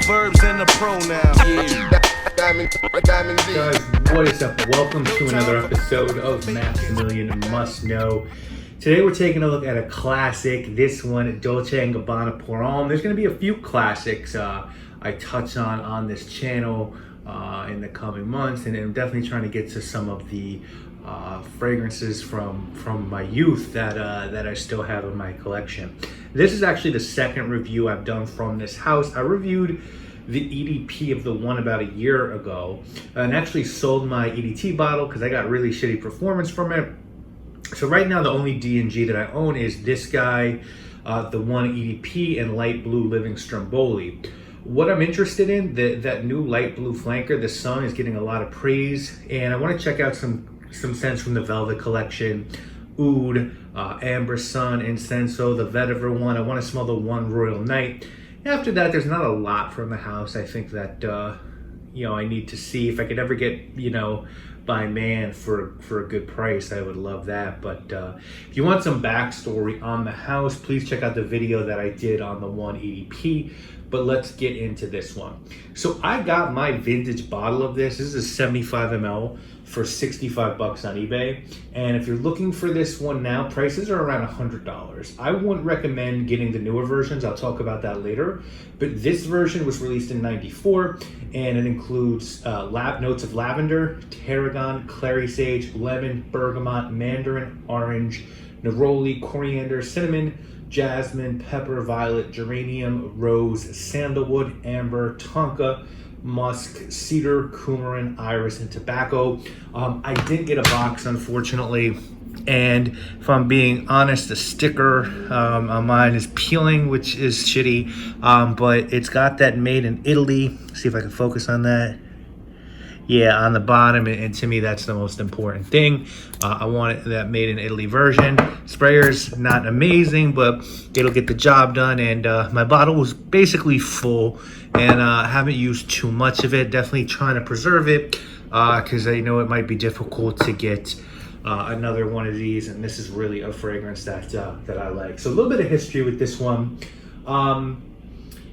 verbs and the pronoun. Yeah. Guys, what is up? Welcome to another episode of Maximilian Must Know. Today we're taking a look at a classic. This one, Dolce Gabbana Pour Homme. There's going to be a few classics I touch on this channel in the coming months, and I'm definitely trying to get to some of the fragrances from my youth that I still have in my collection. This is actually the second review I've done from this house. I reviewed the EDP of the one about a year ago and actually sold my EDT bottle because I got really shitty performance from it. So right now the only D&G that I own is this guy, the one EDP and light blue Living Stromboli. What I'm interested in, that new light blue flanker, the Sun, is getting a lot of praise, and I want to check out some scents from the Velvet collection, Oud, Amber Sun, Incenso, the Vetiver one. I want to smell the one Royal Night. After that, there's not a lot from the house. I think that I need to see if I could ever get by man for a good price. I would love that. But if you want some backstory on the house, please check out the video that I did on the one EDP. But let's get into this one. So I got my vintage bottle of this. This is a 75 ml for $65 on eBay. And if you're looking for this one now, prices are around $100. I wouldn't recommend getting the newer versions. I'll talk about that later. But this version was released in '94, and it includes notes of lavender, tarragon, clary sage, lemon, bergamot, mandarin, orange, neroli, coriander, cinnamon, jasmine, pepper, violet, geranium, rose, sandalwood, amber, tonka, musk, cedar, coumarin, iris, and tobacco. I didn't get a box, unfortunately, and if I'm being honest, the sticker on mine is peeling, which is shitty, but it's got that made in Italy. See if I can focus on that. Yeah, on the bottom, and to me, that's the most important thing. I want that made in Italy version. Sprayer's not amazing, but it'll get the job done. And my bottle was basically full, and I haven't used too much of it. Definitely trying to preserve it because I know it might be difficult to get another one of these. And this is really a fragrance that I like. So a little bit of history with this one.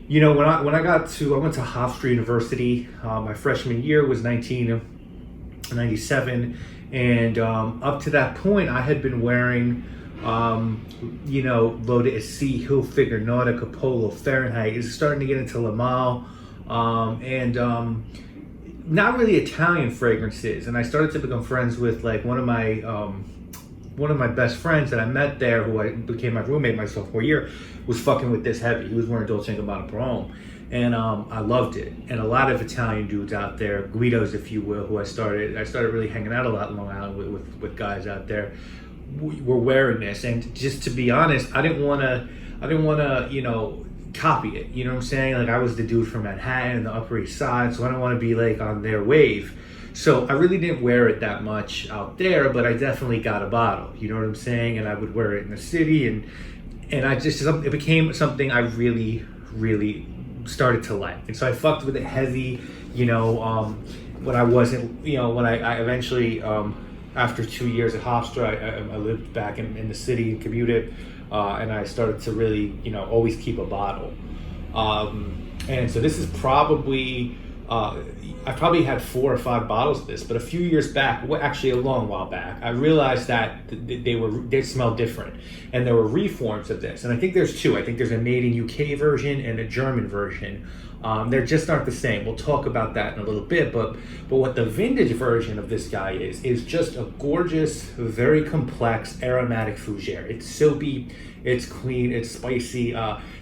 When I went to Hofstra University. My freshman year was 1997, and up to that point, I had been wearing, Loda Essie, Hilfiger, Nautica, Polo, Fahrenheit. It's starting to get into Lamal, and not really Italian fragrances. And I started to become friends with one of my best friends that I met there, who I became my roommate my sophomore year, was fucking with this heavy. He was wearing Dolce Gabbana Pour Homme, and I loved it. And a lot of Italian dudes out there, Guidos, if you will, who I started really hanging out a lot in Long Island with guys out there, were wearing this. And just to be honest, I didn't want to, copy it. You know what I'm saying? Like, I was the dude from Manhattan and the Upper East Side, so I don't want to be on their wave. So I really didn't wear it that much out there, but I definitely got a bottle. You know what I'm saying? And I would wear it in the city, and it became something I really, really started to like. And so I fucked with it heavy, when I wasn't, when I eventually, after 2 years at Hofstra, I lived back in the city and commuted, and I started to really, always keep a bottle. And so this is probably, I probably had 4 or 5 bottles of this, but a few years back, actually a long while back, I realized that they smell different, and there were reforms of this. And I think there's 2. I think there's a made in UK version and a German version. They just aren't the same. We'll talk about that in a little bit, but what the vintage version of this guy is just a gorgeous, very complex aromatic fougere. It's soapy, it's clean, it's spicy.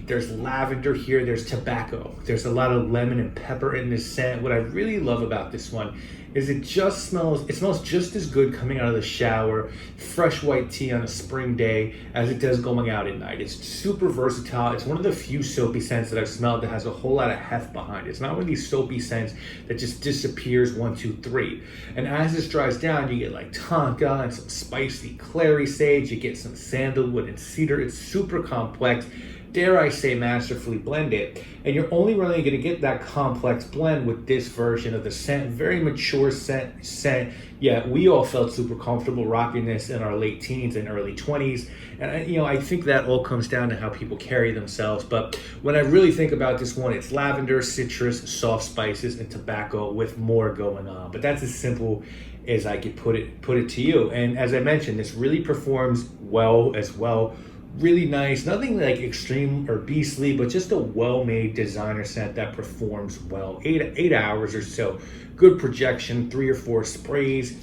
There's lavender here, there's tobacco. There's a lot of lemon and pepper in this scent. What I really love about this one is it smells just as good coming out of the shower, fresh white tea on a spring day, as it does going out at night. It's super versatile. It's one of the few soapy scents that I've smelled that has a whole lot of heft behind it. It's not one of these soapy scents that just disappears 1, 2, 3. And as this dries down, you get tonka and some spicy clary sage. You get some sandalwood and cedar. It's super complex, dare I say, masterfully blended. And you're only really going to get that complex blend with this version of the scent. Very mature scent. Yeah, we all felt super comfortable rocking this in our late teens and early 20s. And I think that all comes down to how people carry themselves. But when I really think about this one, it's lavender, citrus, soft spices, and tobacco with more going on. But that's as simple as I could put it to you. And as I mentioned, this really performs well as well. Really nice, nothing like extreme or beastly, but just a well-made designer scent that performs well. 8 hours or so, good projection, 3 or 4 sprays.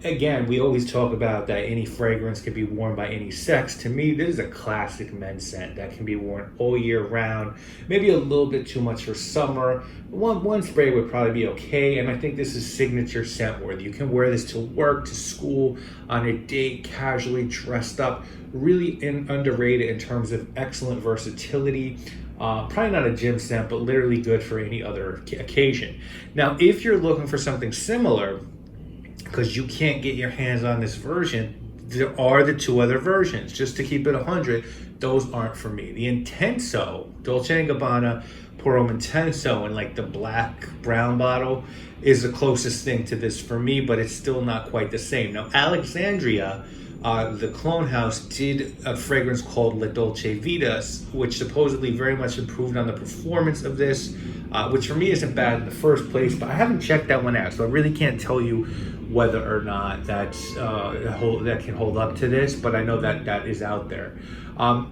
Again, we always talk about that any fragrance can be worn by any sex. To me, this is a classic men's scent that can be worn all year round. Maybe a little bit too much for summer. One spray would probably be okay, and I think this is signature scent worthy. You can wear this to work, to school, on a date, casually dressed up. Really underrated in terms of excellent versatility. Probably not a gym scent, but literally good for any other occasion. Now, if you're looking for something similar, because you can't get your hands on this version, there are the 2 other versions. Just to keep it 100, those aren't for me. The Intenso, Dolce & Gabbana Pour Homme Intenso in like the black brown bottle is the closest thing to this for me, but it's still not quite the same. Now, Alexandria, the clone house, did a fragrance called La Dolce Vita, which supposedly very much improved on the performance of this, which for me isn't bad in the first place, but I haven't checked that one out, so I really can't tell you whether or not that can hold up to this, but I know that is out there.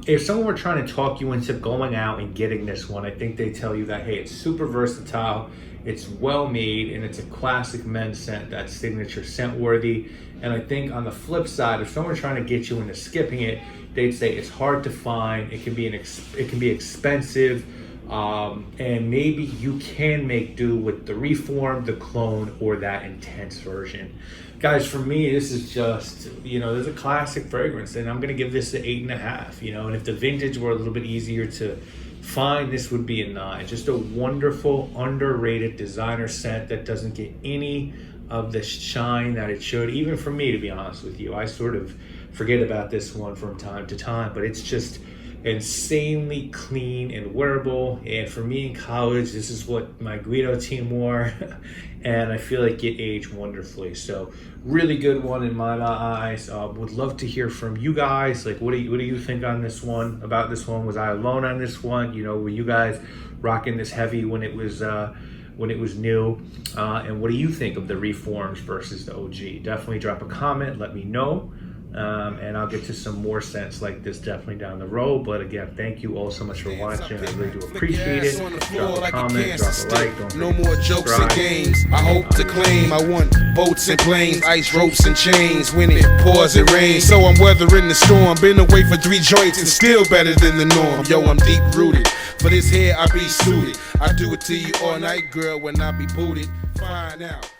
If someone were trying to talk you into going out and getting this one, I think they tell you that, hey, it's super versatile, it's well made, and it's a classic men's scent that's signature scent worthy. And I think on the flip side, if someone's trying to get you into skipping it, they'd say it's hard to find, it can be expensive, and maybe you can make do with the reform, the clone, or that intense version. Guys, for me, this is just, there's a classic fragrance, and I'm gonna give this an 8.5. And if the vintage were a little bit easier to find, this would be a 9. Just a wonderful, underrated designer scent that doesn't get any of the shine that it should. Even for me, to be honest with you, I sort of forget about this one from time to time, but it's just insanely clean and wearable. And for me in college, this is what my Guido team wore, and I feel like it aged wonderfully. So really good one in my eyes. Would love to hear from you guys. Like, what do you think on this one? About this one? Was I alone on this one? Were you guys rocking this heavy when it was new? And what do you think of the reforms versus the OG? Definitely drop a comment, let me know. And I'll get to some more scents like this definitely down the road. But again, thank you all so much for watching. I really do appreciate it. Drop a comment, drop a like. Don't no more jokes and games. I hope to claim I want boats and planes, ice ropes and chains. When it pours, it rains. So I'm weathering the storm. Been away for 3 joints and still better than the norm. Yo, I'm deep rooted. For this here, I be suited. I do it to you all night, girl, when I be booted. Find out.